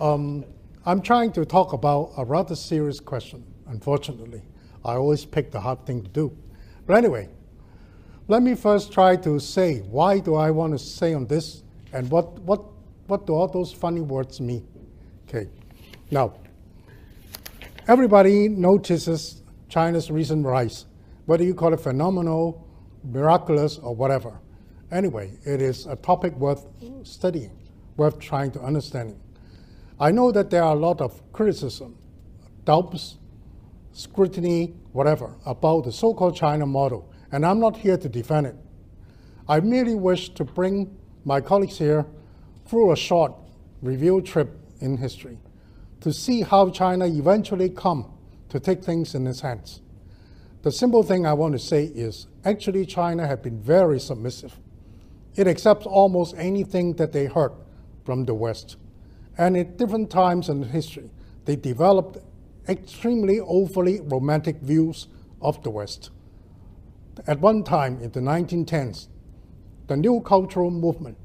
I'm trying to talk about a rather serious question, unfortunately. I always pick the hard thing to do. But anyway, let me first try to say, why do I want to say on this, and what do all those funny words mean? Okay, now, everybody notices China's recent rise, whether you call it phenomenal, miraculous, or whatever. Anyway, it is a topic worth studying, worth trying to understand. I know that there are a lot of criticism, doubts, scrutiny, whatever, about the so-called China model, and I'm not here to defend it. I merely wish to bring my colleagues here through a short review trip in history to see how China eventually come to take things in its hands. The simple thing I want to say is, actually China has been very submissive. It accepts almost anything that they heard from the West. And at different times in history, they developed extremely overly romantic views of the West. At one time in the 1910s, the new cultural movement,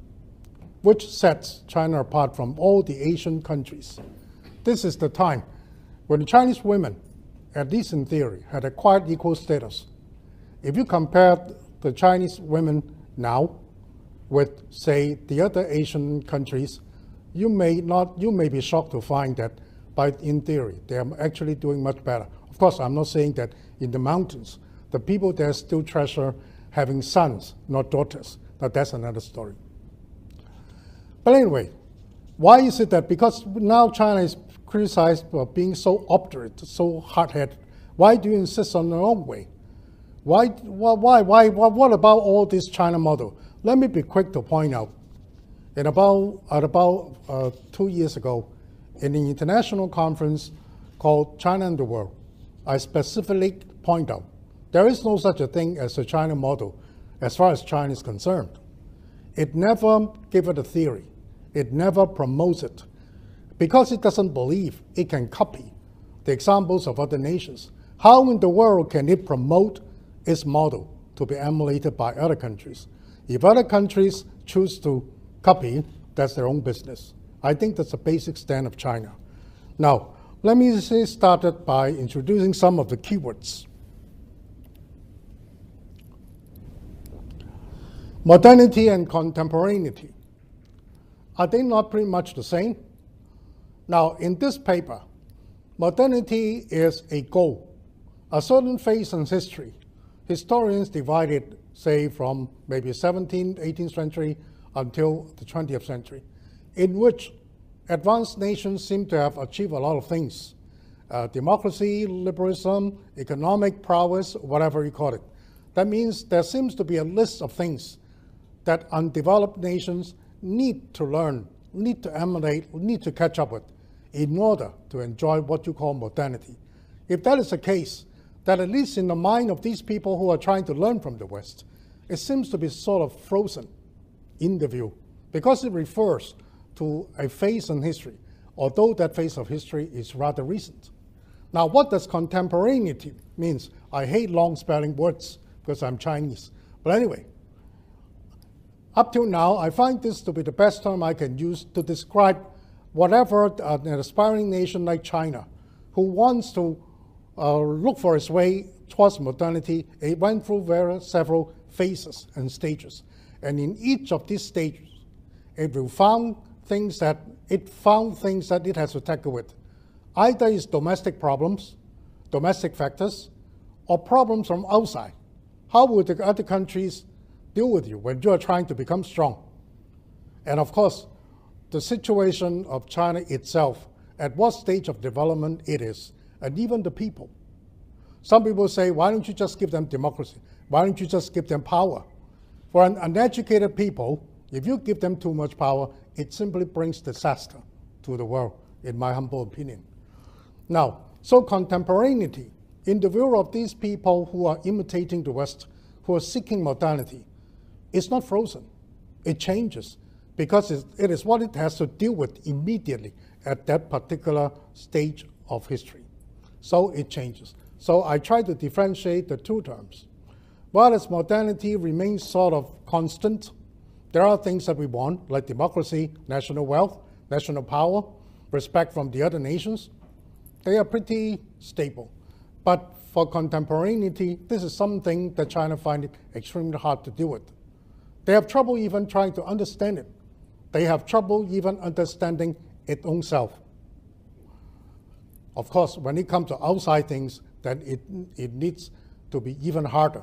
which sets China apart from all the Asian countries. This is the time when Chinese women, at least in theory, had acquired equal status. If you compare the Chinese women now with, say, the other Asian countries, you may be shocked to find that, in theory, they are actually doing much better. Of course, I'm not saying that in the mountains, the people there still treasure having sons, not daughters. But that's another story. But anyway, why is it that because now China is criticized for being so obdurate, so hard-headed, why do you insist on your own way? Why, what about all this China model? Let me be quick to point out. At about 2 years ago, in the international conference called China and the World, I specifically point out there is no such a thing as a China model as far as China is concerned. It never gave it a theory. It never promotes it. Because it doesn't believe it can copy the examples of other nations, how in the world can it promote its model to be emulated by other countries? If other countries choose to copy, that's their own business. I think that's a basic stand of China. Now, let me start by introducing some of the keywords. Modernity and contemporaneity. Are they not pretty much the same? Now, in this paper, modernity is a goal, a certain phase in history. Historians divide it, say, from maybe 17th, 18th century until the 20th century, in which advanced nations seem to have achieved a lot of things. Democracy, liberalism, economic prowess, whatever you call it. That means there seems to be a list of things that undeveloped nations need to learn, need to emulate, need to catch up with in order to enjoy what you call modernity. If that is the case, that at least in the mind of these people who are trying to learn from the West, it seems to be sort of frozen in the view because it refers to a phase in history, although that phase of history is rather recent. Now, what does contemporaneity means? I hate long spelling words because I'm Chinese. But anyway, up till now, I find this to be the best term I can use to describe whatever an aspiring nation like China, who wants to look for its way towards modernity, it went through several phases and stages. And in each of these stages, it found things that it has to tackle with. Either it's domestic problems, domestic factors, or problems from outside. How would the other countries deal with you when you are trying to become strong? And of course, the situation of China itself, at what stage of development it is, and even the people. Some people say, why don't you just give them democracy? Why don't you just give them power? For an uneducated people, if you give them too much power, it simply brings disaster to the world, in my humble opinion. Now, so contemporaneity, in the view of these people who are imitating the West, who are seeking modernity, it's not frozen. It changes because it is what it has to deal with immediately at that particular stage of history. So it changes. So I try to differentiate the two terms. While as modernity remains sort of constant, there are things that we want, like democracy, national wealth, national power. respect from the other nations, they are pretty stable. But for contemporaneity, this is something that China finds it extremely hard to deal with. They have trouble even trying to understand it. They have trouble even understanding its own self. Of course, when it comes to outside things, then it needs to be even harder.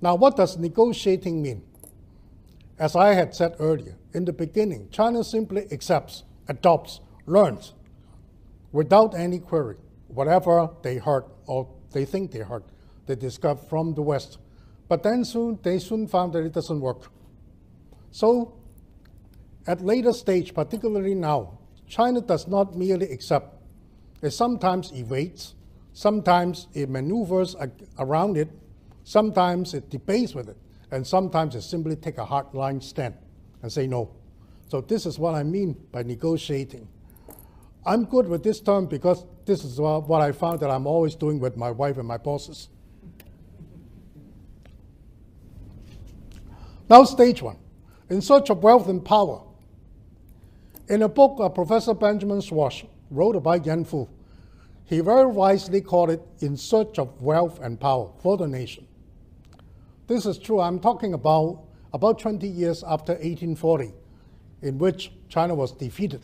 Now, what does negotiating mean? As I had said earlier, in the beginning, China simply accepts, adopts, learns, without any query, whatever they heard or they think they heard, they discovered from the West. But then they soon found that it doesn't work. So, at later stage, particularly now, China does not merely accept. It sometimes evades, sometimes it maneuvers around it, sometimes it debates with it, and sometimes it simply takes a hard-line stand and say no. So this is what I mean by negotiating. I'm good with this term because this is what I found that I'm always doing with my wife and my bosses. Now, stage one, in search of wealth and power. In a book, Professor Benjamin Schwartz wrote about Yan Fu. He very wisely called it In Search of Wealth and Power for the Nation. This is true. I'm talking about 20 years after 1840, in which China was defeated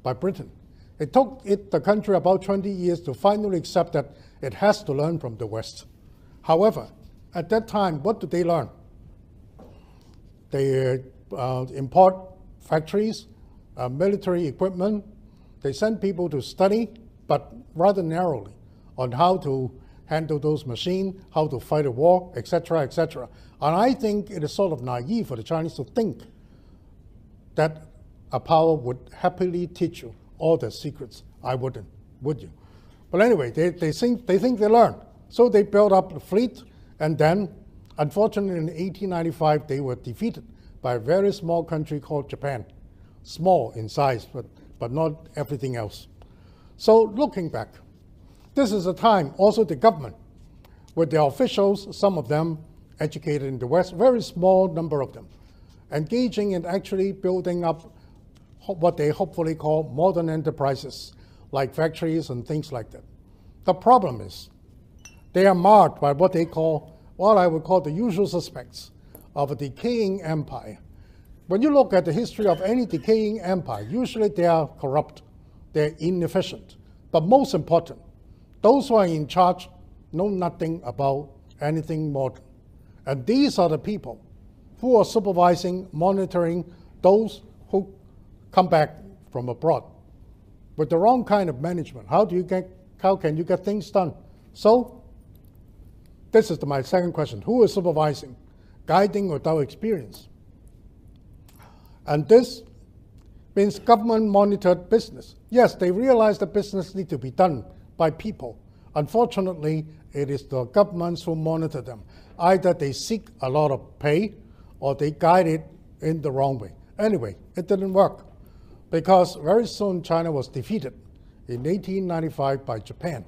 by Britain. It took the country about 20 years to finally accept that it has to learn from the West. However, at that time, what did they learn? They import factories, military equipment. They send people to study, but rather narrowly, on how to handle those machines, how to fight a war, etc., etc. And I think it is sort of naive for the Chinese to think that a power would happily teach you all the secrets. I wouldn't, would you? But anyway, they think they learned. So they built up the fleet, and then, unfortunately, in 1895, they were defeated by a very small country called Japan. Small in size, but not everything else. So looking back, this is a time also the government, with their officials, some of them educated in the West, very small number of them, engaging in actually building up what they hopefully call modern enterprises, like factories and things like that. The problem is they are marred by what I would call the usual suspects of a decaying empire. When you look at the history of any decaying empire, usually they are corrupt, they're inefficient. But most important, those who are in charge know nothing about anything modern. And these are the people who are supervising, monitoring those who come back from abroad. With the wrong kind of management, how can you get things done? So, this is my second question. Who is supervising? Guiding without experience. And this means government-monitored business. Yes, they realize that business needs to be done by people. Unfortunately, it is the governments who monitor them. Either they seek a lot of pay or they guide it in the wrong way. Anyway, it didn't work because very soon China was defeated in 1895 by Japan.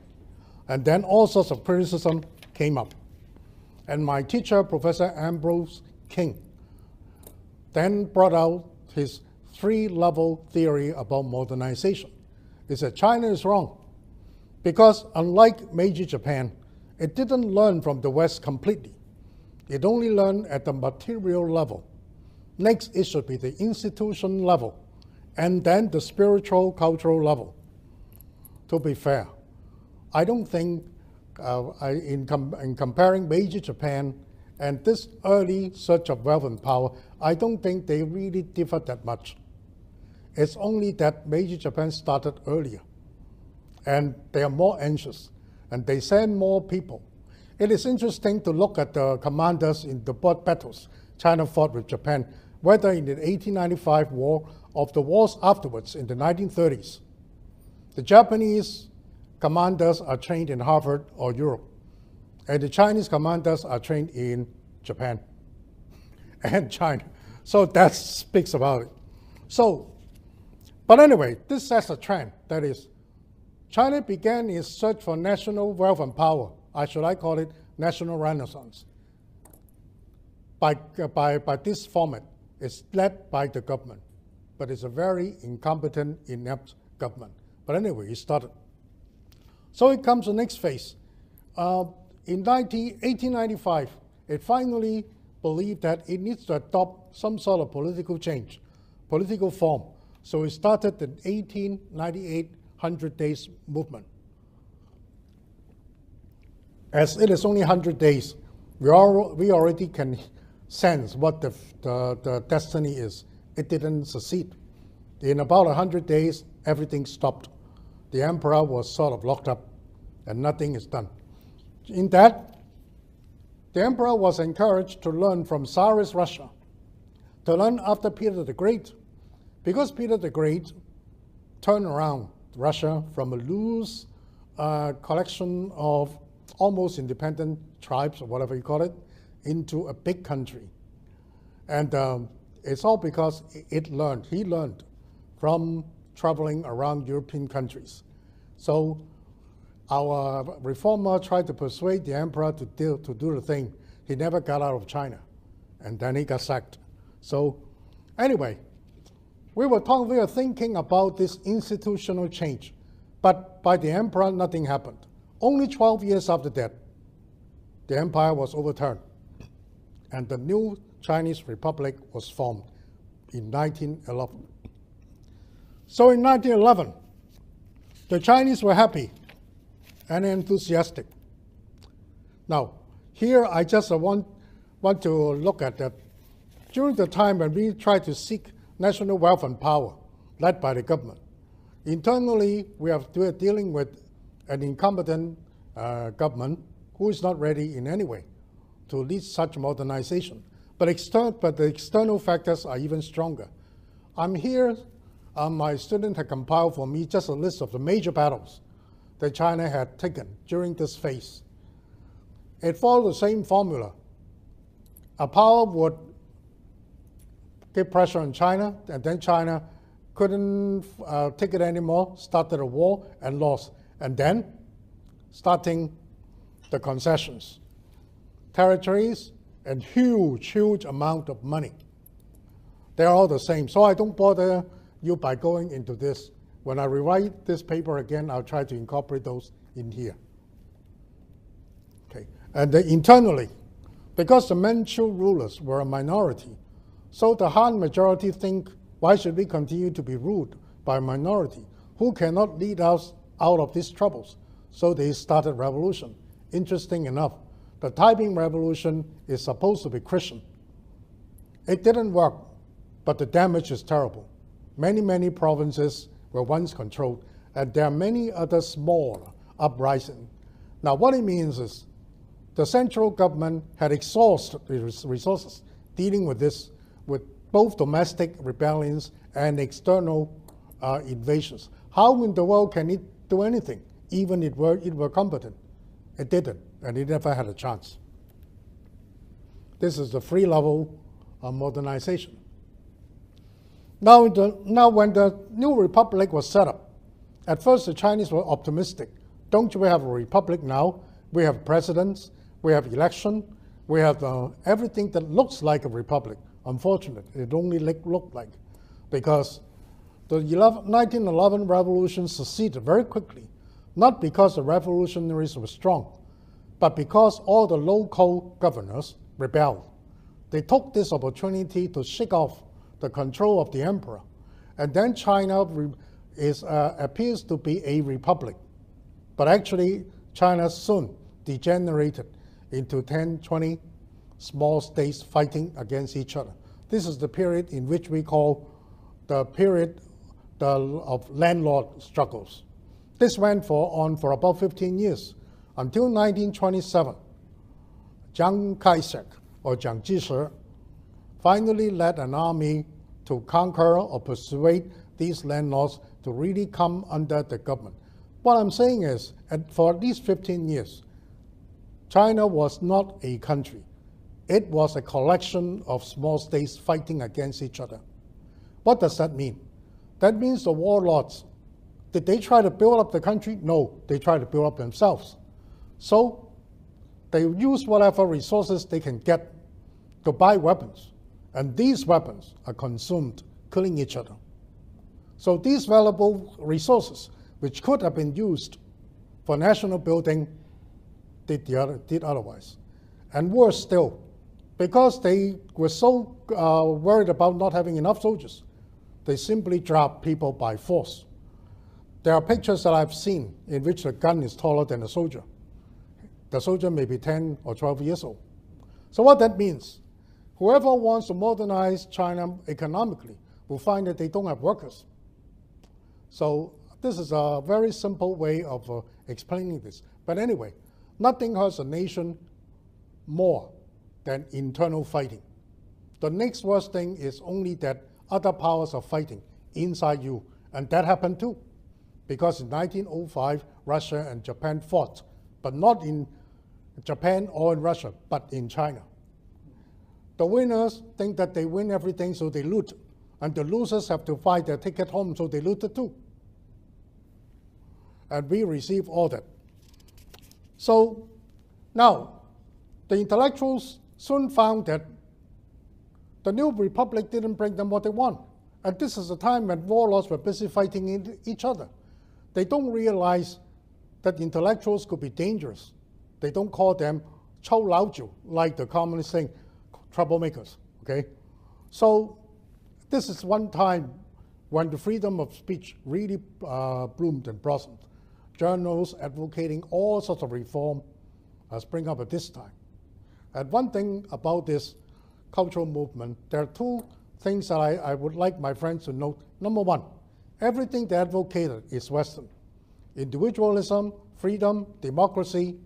And then all sorts of criticism came up. And my teacher, Professor Ambrose King, then brought out his three-level theory about modernization. He said China is wrong because unlike Meiji Japan, it didn't learn from the West completely. It only learned at the material level. Next, it should be the institution level, and then the spiritual, cultural level. To be fair, I don't think, in comparing Meiji Japan and this early search of wealth and power, I don't think they really differ that much. It's only that Meiji Japan started earlier, and they are more anxious, and they send more people. It is interesting to look at the commanders in the battles China fought with Japan, whether in the 1895 war or the wars afterwards in the 1930s. The Japanese commanders are trained in Harvard or Europe, and the Chinese commanders are trained in Japan and China. So that speaks about it. So, but anyway, this sets a trend. That is, China began its search for national wealth and power. Should I call it national renaissance? By this format. It's led by the government, but it's a very incompetent, inept government. But anyway, it started. So it comes to the next phase. In 1895, it finally believed that it needs to adopt some sort of political change, political form. So it started the 1898 100 Days movement. As it is only 100 days, we already can sense what the destiny is. It didn't succeed. In about 100 days, everything stopped. The emperor was sort of locked up, and nothing is done. In that, the emperor was encouraged to learn from Tsarist Russia, to learn after Peter the Great, because Peter the Great turned around Russia from a loose collection of almost independent tribes, or whatever you call it, into a big country. And it's all because he learned from traveling around European countries. So our reformer tried to persuade the emperor to do the thing. He never got out of China, and then he got sacked. So anyway, we were thinking about this institutional change, but by the emperor, nothing happened. Only 12 years after that, the empire was overturned, and the new Chinese Republic was formed in 1911. So in 1911, the Chinese were happy and enthusiastic. Now, here I just want to look at that. During the time when we tried to seek national wealth and power, led by the government, internally we are dealing with an incompetent government who is not ready in any way to lead such modernization. But the external factors are even stronger. I'm here, my student had compiled for me just a list of the major battles that China had taken during this phase. It followed the same formula. A power would give pressure on China, and then China couldn't take it anymore, started a war and lost. And then, starting the concessions, territories, and huge amount of money. They're all the same. So I don't bother you by going into this. When I rewrite this paper again, I'll try to incorporate those in here. Okay. And internally, because the Manchu rulers were a minority, so the Han majority think, why should we continue to be ruled by a minority who cannot lead us out of these troubles? So they started revolution. Interesting enough, the Taiping Revolution is supposed to be Christian. It didn't work, but the damage is terrible. Many provinces were once controlled, and there are many other small uprisings. Now, what it means is the central government had exhausted resources dealing with this, with both domestic rebellions and external invasions. How in the world can it do anything, even if it were competent? It didn't, and it never had a chance. This is the free level of modernization. Now, when the new republic was set up, at first the Chinese were optimistic. Don't we have a republic now? We have presidents, we have election, we have everything that looks like a republic. Unfortunately, it only looked like, because the 1911 revolution succeeded very quickly, not because the revolutionaries were strong, but because all the local governors rebelled. They took this opportunity to shake off the control of the emperor, and then China appears to be a republic. But actually, China soon degenerated into 10, 20 small states fighting against each other. This is the period in which we call the period of landlord struggles. This went on for about 15 years, until 1927. Chiang Kai-shek, or Jiang Jishe, finally led an army to conquer or persuade these landlords to really come under the government. What I'm saying is, for at least 15 years, China was not a country. It was a collection of small states fighting against each other. What does that mean? That means the warlords, did they try to build up the country? No, they tried to build up themselves. So they use whatever resources they can get to buy weapons. And these weapons are consumed killing each other. So these valuable resources which could have been used for national building, did otherwise. And worse still, because they were so worried about not having enough soldiers, they simply dropped people by force. There are pictures that I've seen in which the gun is taller than the soldier. The soldier may be 10 or 12 years old. So what that means, whoever wants to modernize China economically will find that they don't have workers. So this is a very simple way of explaining this. But anyway, nothing hurts a nation more than internal fighting. The next worst thing is only that other powers are fighting inside you. And that happened too. Because in 1905, Russia and Japan fought, but not in Japan or in Russia, but in China. The winners think that they win everything, so they loot. And the losers have to fight their ticket home, so they looted too. And we receive all that. So now, the intellectuals soon found that the new republic didn't bring them what they want. And this is a time when warlords were busy fighting each other. They don't realize that intellectuals could be dangerous. They don't call them 臭老九, like the communists saying, troublemakers, okay? So this is one time when the freedom of speech really bloomed and blossomed. Journals advocating all sorts of reform spring up at this time. And one thing about this cultural movement, there are two things that I would like my friends to note. Number one, everything they advocated is Western. Individualism, freedom, democracy,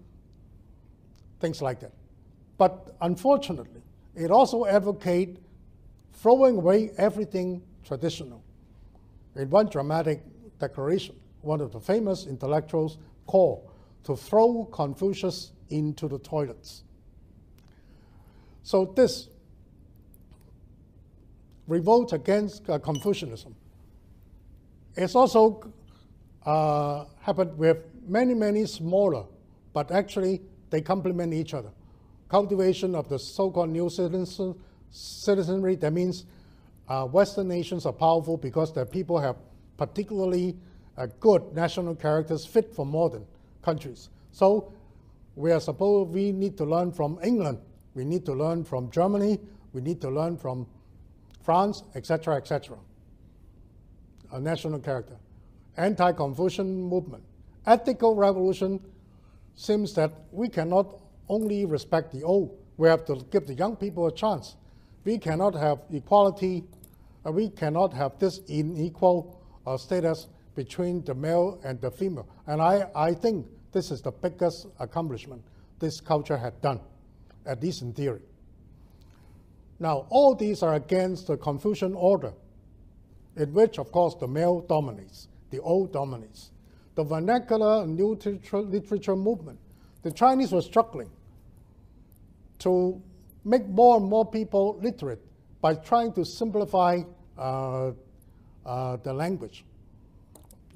things like that. But unfortunately, it also advocates throwing away everything traditional. In one dramatic declaration, one of the famous intellectuals called to throw Confucius into the toilets. So this revolt against Confucianism. It's also happened with many, many smaller, but actually they complement each other. Cultivation of the so-called new citizenry, that means Western nations are powerful because their people have particularly good national characters fit for modern countries. So we need to learn from England, we need to learn from Germany, we need to learn from France, etc., etc. A national character. Anti-Confucian movement. Ethical revolution seems that we cannot only respect the old, we have to give the young people a chance. We cannot have equality, we cannot have this unequal status between the male and the female. And I think this is the biggest accomplishment this culture had done, at least in theory. Now, all these are against the Confucian order, in which, of course, the male dominates, the old dominates. The vernacular and new literature movement, the Chinese were struggling to make more and more people literate by trying to simplify the language.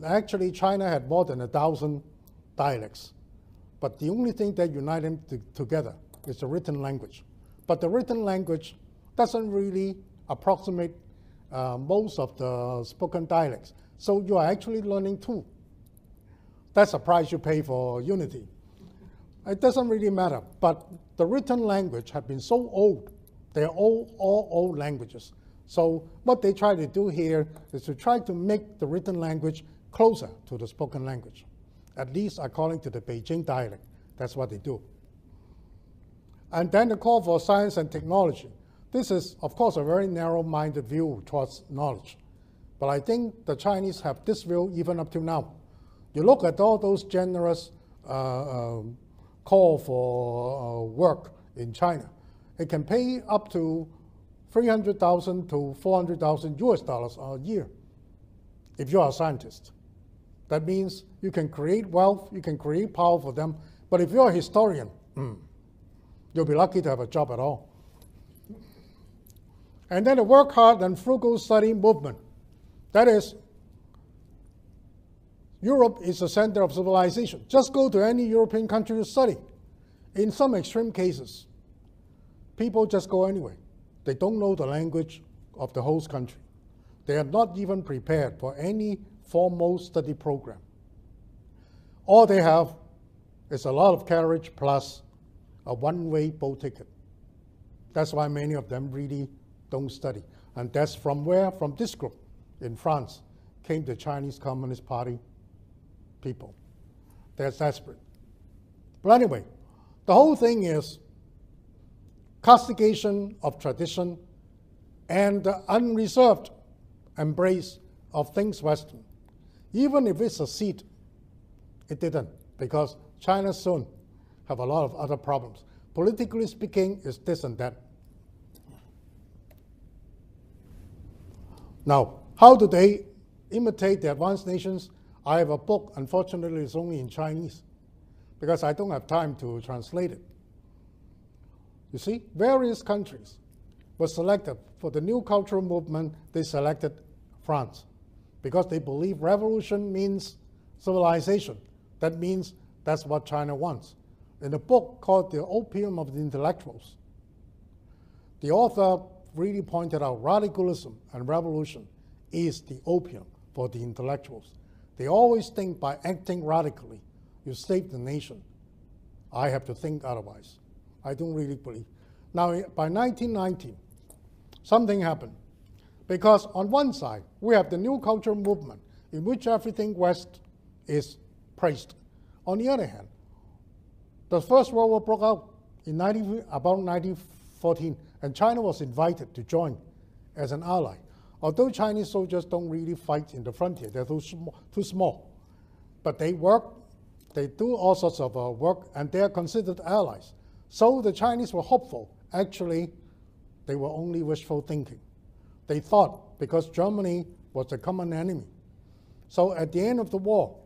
Actually, China had more than 1,000 dialects, but the only thing that united them together is the written language. But the written language doesn't really approximate most of the spoken dialects. So you are actually learning two. That's the price you pay for unity. It doesn't really matter, but the written language have been so old. They're all old languages. So what they try to do here is to try to make the written language closer to the spoken language, at least according to the Beijing dialect. That's what they do. And then the call for science and technology. This is, of course, a very narrow-minded view towards knowledge. But I think the Chinese have this view even up to now. You look at all those generous call for work in China. It can pay up to $300,000 to $400,000 US a year if you are a scientist. That means you can create wealth, you can create power for them, but if you're a historian, you'll be lucky to have a job at all. And then the work hard and frugal study movement. That is, Europe is the center of civilization. Just go to any European country to study. In some extreme cases, people just go anyway. They don't know the language of the host country. They are not even prepared for any formal study program. All they have is a lot of carriage plus a one-way boat ticket. That's why many of them really don't study. And that's from where, from this group in France, came the Chinese Communist Party people. They're desperate. But anyway, the whole thing is castigation of tradition and the unreserved embrace of things Western. Even if it succeeded, it didn't, because China soon have a lot of other problems. Politically speaking, it's this and that. Now, how do they imitate the advanced nations? I have a book, unfortunately it's only in Chinese, because I don't have time to translate it. You see, various countries were selected for the new cultural movement. They selected France because they believe revolution means civilization. That means that's what China wants. In a book called The Opium of the Intellectuals, the author really pointed out radicalism and revolution is the opium for the intellectuals. They always think by acting radically, you save the nation. I have to think otherwise. I don't really believe. Now, by 1919, something happened. Because on one side, we have the new cultural movement in which everything West is praised. On the other hand, the First World War broke out in about 1914, and China was invited to join as an ally. Although Chinese soldiers don't really fight in the frontier, they're too small. But they work, they do all sorts of work, and they are considered allies. So the Chinese were hopeful. Actually, they were only wishful thinking. They thought, because Germany was a common enemy. So at the end of the war,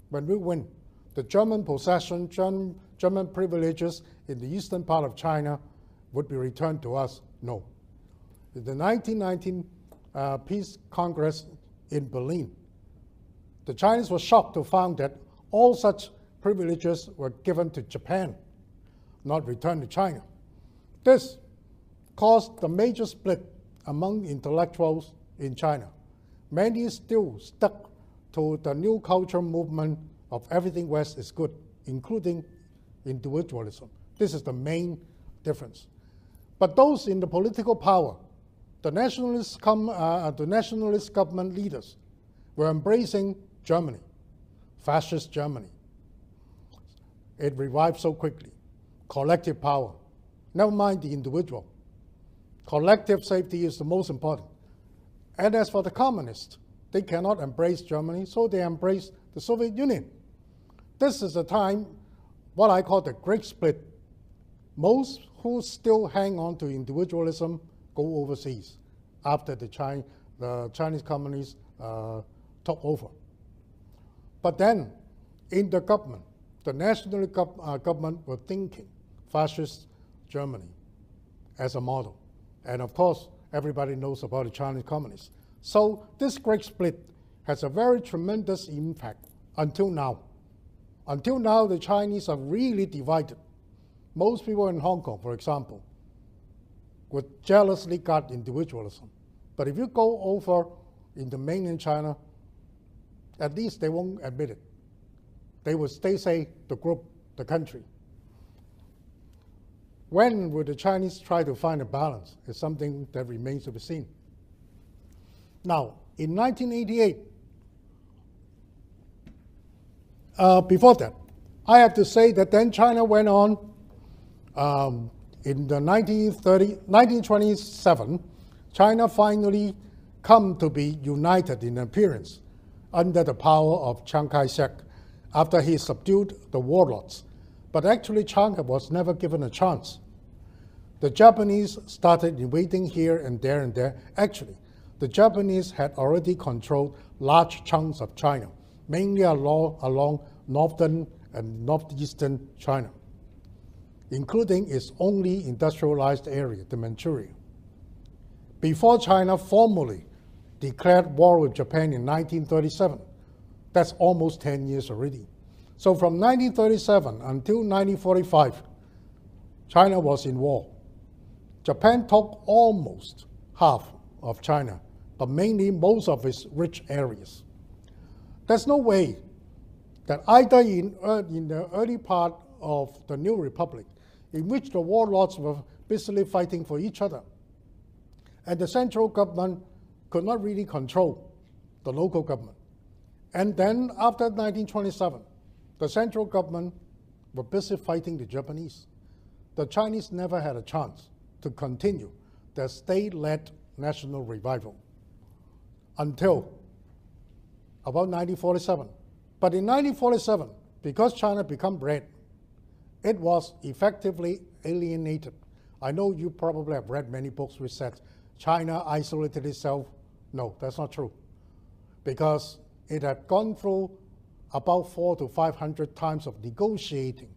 when we win, the German possession, German privileges in the eastern part of China would be returned to us. No. In the 1919 Peace Congress in Berlin, the Chinese were shocked to find that all such privileges were given to Japan, not returned to China. This caused the major split among intellectuals in China. Many still stuck to the new cultural movement of everything West is good, including individualism. This is the main difference. But those in the political power, the nationalist government leaders, were embracing Germany, fascist Germany. It revived so quickly. Collective power. Never mind the individual. Collective safety is the most important. And as for the communists, they cannot embrace Germany, so they embrace the Soviet Union. This is a time, what I call the Great Split. Most who still hang on to individualism go overseas after the Chinese communists took over. But then, in the government, the national government were thinking fascist Germany as a model. And of course, everybody knows about the Chinese communists. So this great split has a very tremendous impact until now. Until now, the Chinese are really divided. Most people in Hong Kong, for example, would jealously guard individualism. But if you go over into mainland China, at least they won't admit it. They would say the group, the country. When will the Chinese try to find a balance is something that remains to be seen. Now, in 1988, before that, I have to say that then China went on in the 1927, China finally come to be united in appearance under the power of Chiang Kai-shek after he subdued the warlords. But actually, Chiang was never given a chance. The Japanese started invading here and there and there. Actually, the Japanese had already controlled large chunks of China, mainly along northern and northeastern China, including its only industrialized area, the Manchuria. Before China formally declared war with Japan in 1937, that's almost 10 years already. So from 1937 until 1945, China was in war. Japan took almost half of China, but mainly most of its rich areas. There's no way that either in the early part of the new republic, in which the warlords were busily fighting for each other, and the central government could not really control the local government. And then after 1927, the central government were busy fighting the Japanese. The Chinese never had a chance to continue their state-led national revival until about 1947. But in 1947, because China became red, it was effectively alienated. I know you probably have read many books which said China isolated itself. No, that's not true, because it had gone through about 400 to 500 times of negotiating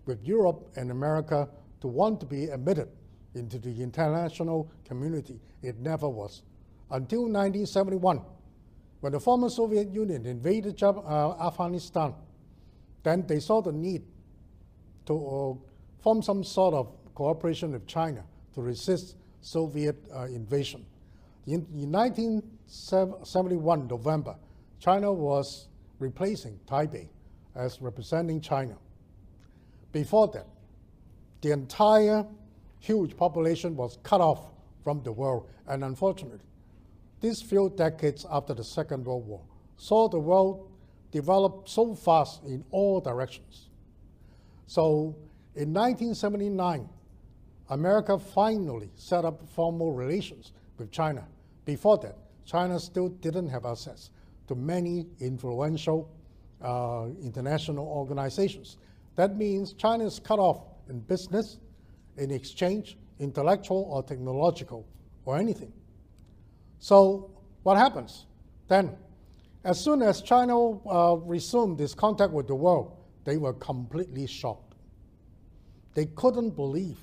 with Europe and America to want to be admitted into the international community. It never was. Until 1971, when the former Soviet Union invaded Afghanistan, then they saw the need to form some sort of cooperation with China to resist Soviet invasion. In 1971, November, China was replacing Taipei as representing China. Before that, the entire huge population was cut off from the world, and unfortunately, these few decades after the Second World War saw the world develop so fast in all directions. So in 1979, America finally set up formal relations with China. Before that, China still didn't have access to many influential international organizations. That means China is cut off in business, in exchange, intellectual or technological, or anything. So what happens then? As soon as China resumed this contact with the world, they were completely shocked. They couldn't believe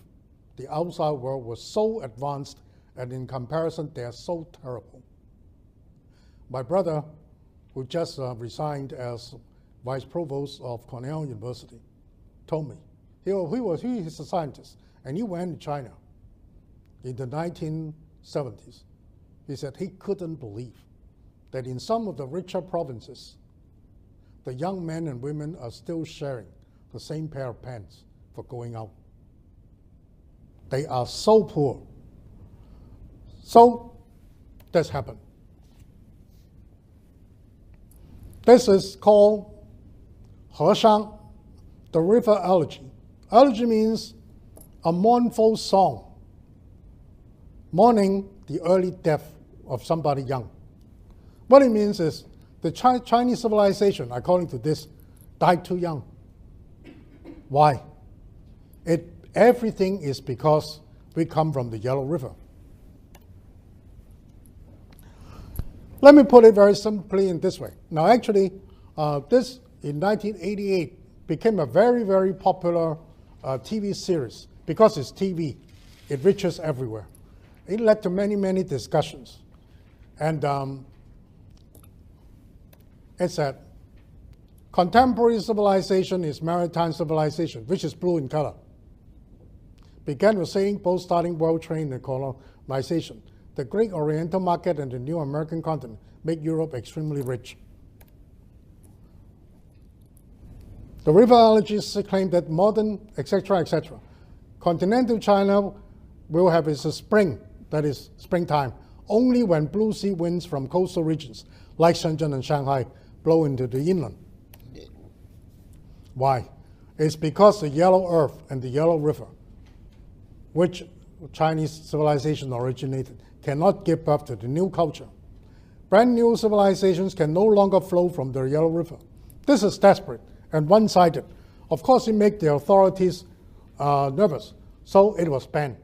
the outside world was so advanced, and in comparison, they are so terrible. My brother, who just resigned as vice provost of Cornell University, told me, he is a scientist, and he went to China in the 1970s. He said he couldn't believe that in some of the richer provinces, the young men and women are still sharing the same pair of pants for going out. They are so poor. So this happened. This is called Heshang, the river elegy. Elegy means a mournful song, mourning the early death of somebody young. What it means is the Chinese civilization, according to this, died too young. Why? Everything is because we come from the Yellow River. Let me put it very simply in this way. Now, actually, this in 1988 became a very, very popular TV series. Because it's TV, it reaches everywhere. It led to many, many discussions. And it said, contemporary civilization is maritime civilization, which is blue in color. Began with saying both starting world trade and colonization. The great Oriental market and the new American continent make Europe extremely rich. The river elegies claim that modern, etc., continental China will have its spring, that is springtime, only when blue sea winds from coastal regions like Shenzhen and Shanghai blow into the inland. Why? It's because the yellow earth and the yellow river, which Chinese civilization originated, cannot give birth to the new culture. Brand new civilizations can no longer flow from the Yellow River. This is desperate and one-sided. Of course, it made the authorities nervous, so it was banned.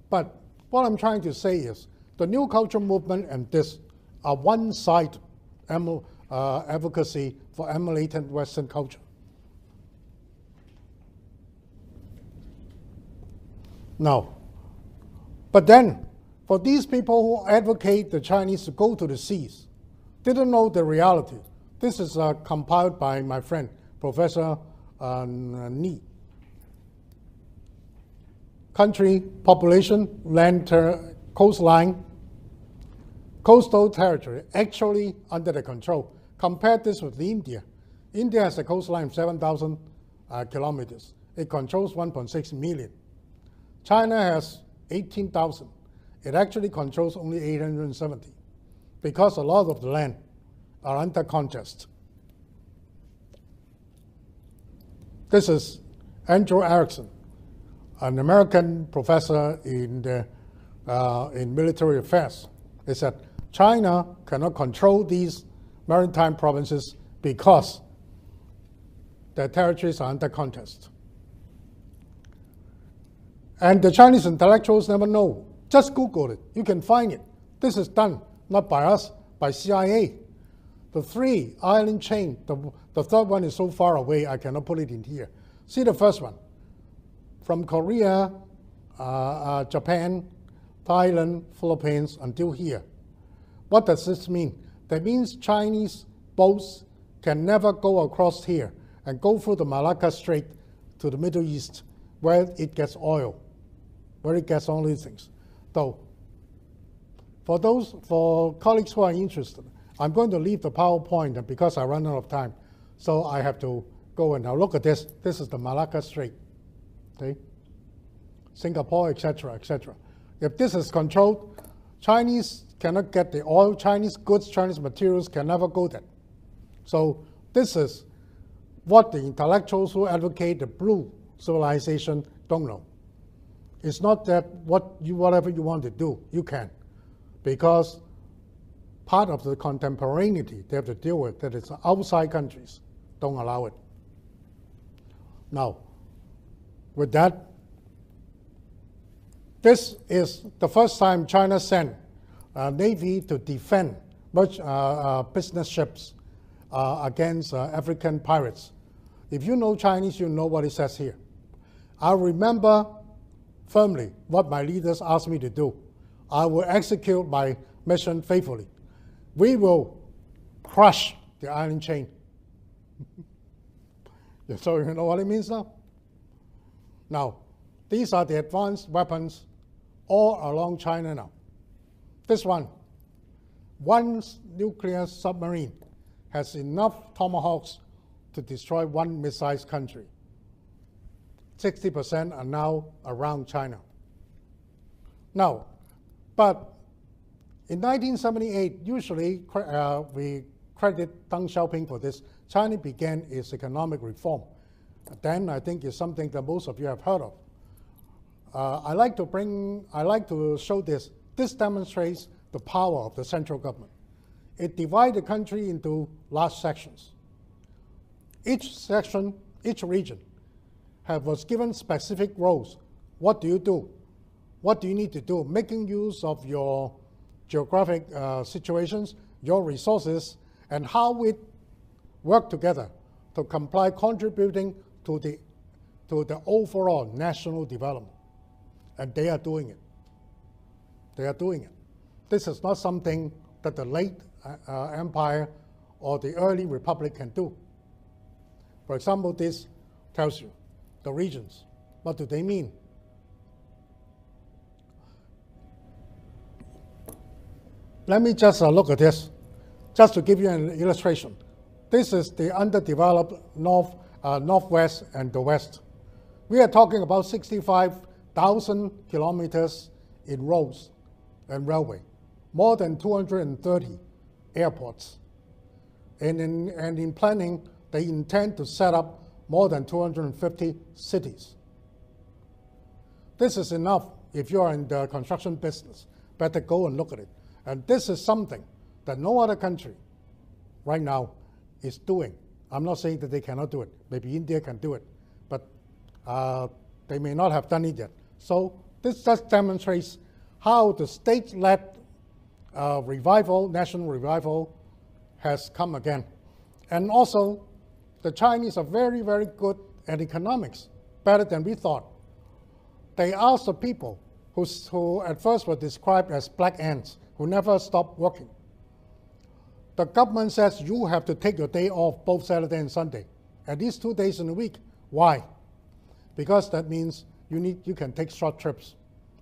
But what I'm trying to say is the new culture movement and this are one-sided advocacy for emulating Western culture. No. But then, for these people who advocate the Chinese to go to the seas, didn't know the reality. This is compiled by my friend, Professor Ni. Country, population, land, coastline, coastal territory, actually under the control. Compare this with India. India has a coastline of 7,000 kilometers. It controls 1.6 million. China has 18,000. It actually controls only 870 because a lot of the land are under contest. This is Andrew Erickson, an American professor in military affairs. He said China cannot control these maritime provinces because their territories are under contest. And the Chinese intellectuals never know. Just Google it. You can find it. This is done, not by us, by CIA. The 3 island chain, the third one is so far away, I cannot put it in here. See the first one. From Korea, Japan, Thailand, Philippines, until here. What does this mean? That means Chinese boats can never go across here and go through the Malacca Strait to the Middle East where it gets oil, where it gets all these things. So, for colleagues who are interested, I'm going to leave the PowerPoint because I run out of time. So I have to go and now look at this. This is the Malacca Strait, okay? Singapore, etc., etc. If this is controlled, Chinese cannot get the oil, Chinese goods, Chinese materials can never go there. So this is what the intellectuals who advocate the blue civilization don't know. It's not that whatever you want to do, you can. Because part of the contemporaneity they have to deal with, that it's outside countries, don't allow it. Now, with that, this is the first time China sent a navy to defend business ships against African pirates. If you know Chinese, you know what it says here. I remember firmly what my leaders asked me to do. I will execute my mission faithfully. We will crush the island chain. So you know what it means now? Now, these are the advanced weapons all along China now. This one nuclear submarine has enough tomahawks to destroy one mid-sized country. 60% are now around China. Now, but in 1978, usually we credit Deng Xiaoping for this. China began its economic reform. Then I think it's something that most of you have heard of. I like to show this. This demonstrates the power of the central government. It divided the country into large sections. Each section, each region, was given specific roles. What do you do? What do you need to do? Making use of your geographic situations, your resources, and how it work together to comply, contributing to the overall national development. And they are doing it. They are doing it. This is not something that the late empire or the early republic can do. For example, this tells you the regions. What do they mean? Let me just look at this, just to give you an illustration. This is the underdeveloped northwest and the west. We are talking about 65,000 kilometers in roads and railway, more than 230 airports. And in planning, they intend to set up more than 250 cities. This is enough if you are in the construction business. Better go and look at it. And this is something that no other country right now is doing. I'm not saying that they cannot do it. Maybe India can do it, but they may not have done it yet. So this just demonstrates how the state-led revival, national revival, has come again. And also, the Chinese are very, very good at economics, better than we thought. They asked the people who at first were described as black ants, who never stopped working. The government says you have to take your day off both Saturday and Sunday, at least 2 days in a week. Why? Because that means you can take short trips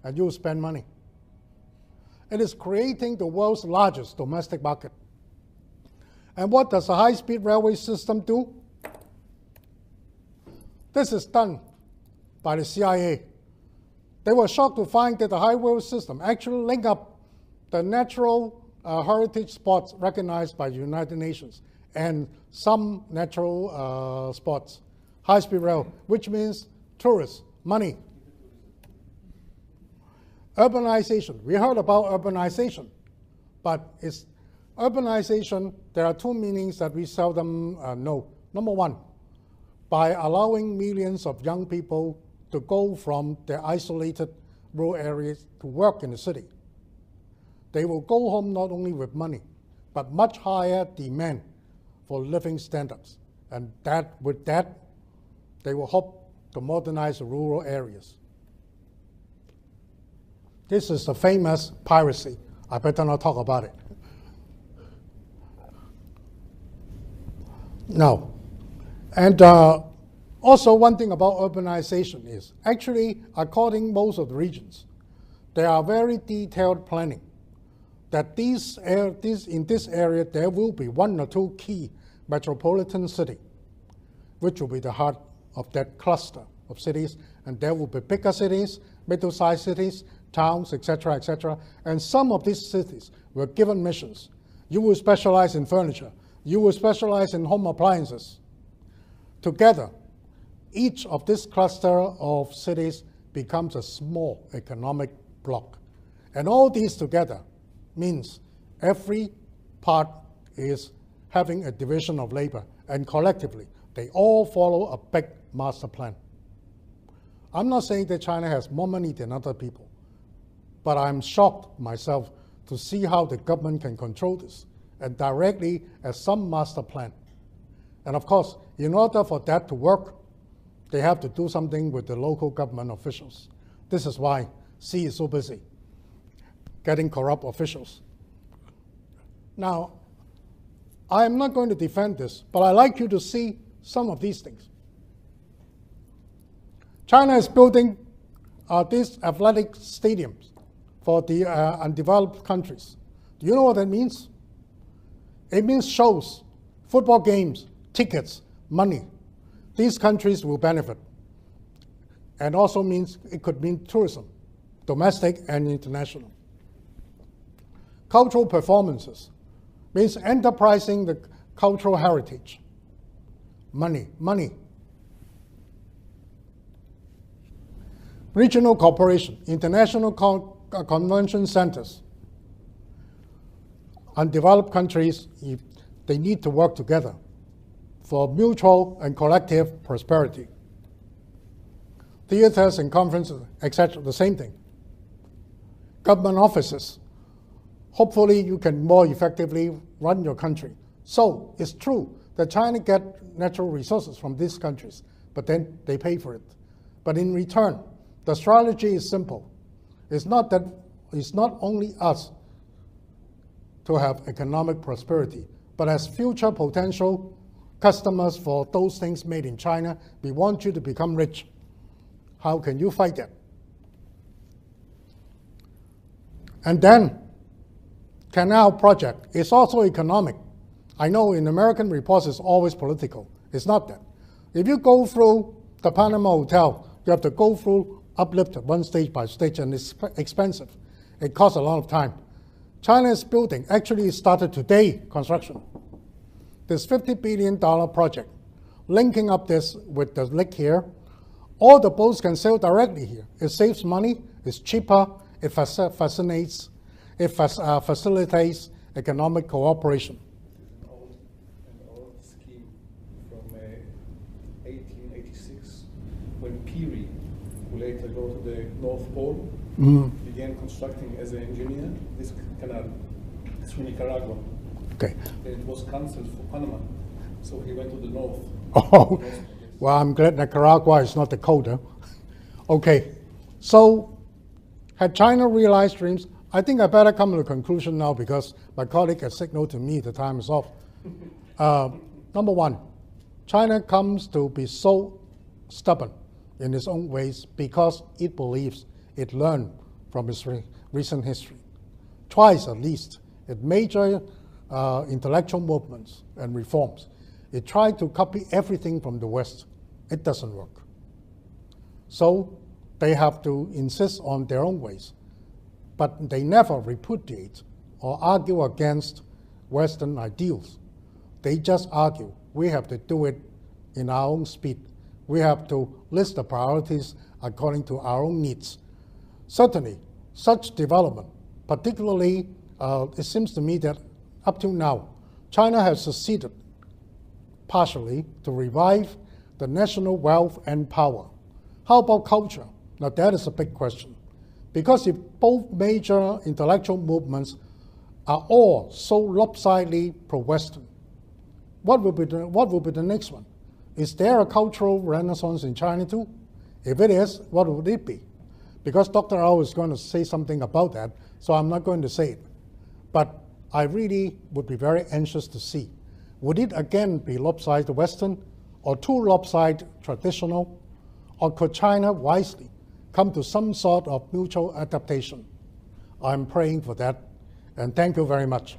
and you will spend money. It is creating the world's largest domestic market. And what does a high-speed railway system do? This is done by the CIA. They were shocked to find that the highway system actually linked up the natural heritage spots recognized by the United Nations and some natural spots. High-speed rail, which means tourists, money. Urbanization. We heard about urbanization, but it's urbanization, there are two meanings that we seldom know. Number one, by allowing millions of young people to go from their isolated rural areas to work in the city. They will go home not only with money, but much higher demand for living standards. And with that, they will hope to modernize the rural areas. This is the famous piracy. I better not talk about it. No. And also one thing about urbanization is, actually, according most of the regions, there are very detailed planning that in this area there will be one or two key metropolitan cities, which will be the heart of that cluster of cities, and there will be bigger cities, middle-sized cities, towns, etc., etc. And some of these cities were given missions. You will specialize in furniture. You will specialize in home appliances. Together, each of this cluster of cities becomes a small economic block. And all these together means every part is having a division of labor, and collectively, they all follow a big master plan. I'm not saying that China has more money than other people, but I'm shocked myself to see how the government can control this, and directly as some master plan. And of course, in order for that to work, they have to do something with the local government officials. This is why Xi is so busy getting corrupt officials. Now, I am not going to defend this, but I'd like you to see some of these things. China is building these athletic stadiums for the undeveloped countries. Do you know what that means? It means shows, football games, tickets, money. These countries will benefit. And also means it could mean tourism, domestic and international. Cultural performances means enterprising the cultural heritage. Money, money. Regional cooperation, international convention centers. Undeveloped countries, they need to work together for mutual and collective prosperity. Theaters and conferences, etc., the same thing. Government offices. Hopefully you can more effectively run your country. So it's true that China gets natural resources from these countries, but then they pay for it. But in return, the strategy is simple. It's not only us to have economic prosperity, but as future potential customers for those things made in China, we want you to become rich. How can you fight that? And then, canal project is also economic. I know in American reports it's always political. It's not that. If you go through the Panama Hotel, you have to go through uplift one stage by stage, and it's expensive. It costs a lot of time. China is building, actually it started today, construction. This $50 billion project, linking up this with the lake here. All the boats can sail directly here. It saves money, it's cheaper, it facilitates economic cooperation. An old scheme from 1886, when Peary, who later go to the North Pole, began constructing as an engineer this canal through Nicaragua. Okay. And it was cancelled for Panama, so he went to the north. Oh, well, I'm glad Nicaragua is not Dakota. Okay, so had China realized dreams? I think I better come to a conclusion now because my colleague has signaled to me the time is off. Number one, China comes to be so stubborn in its own ways because it believes it learned from its recent history. Twice at least, it major intellectual movements and reforms. It tried to copy everything from the West. It doesn't work. So they have to insist on their own ways. But they never repudiate or argue against Western ideals. They just argue, we have to do it in our own speed. We have to list the priorities according to our own needs. Certainly, such development, particularly, it seems to me that up to now, China has succeeded partially to revive the national wealth and power. How about culture? Now that is a big question. Because if both major intellectual movements are all so lopsidedly pro-Western, what will be the next one? Is there a cultural renaissance in China too? If it is, what would it be? Because Dr. Au is going to say something about that, so I'm not going to say it. But I really would be very anxious to see. Would it again be lopsided Western or too lopsided traditional? Or could China wisely come to some sort of mutual adaptation? I'm praying for that, and thank you very much.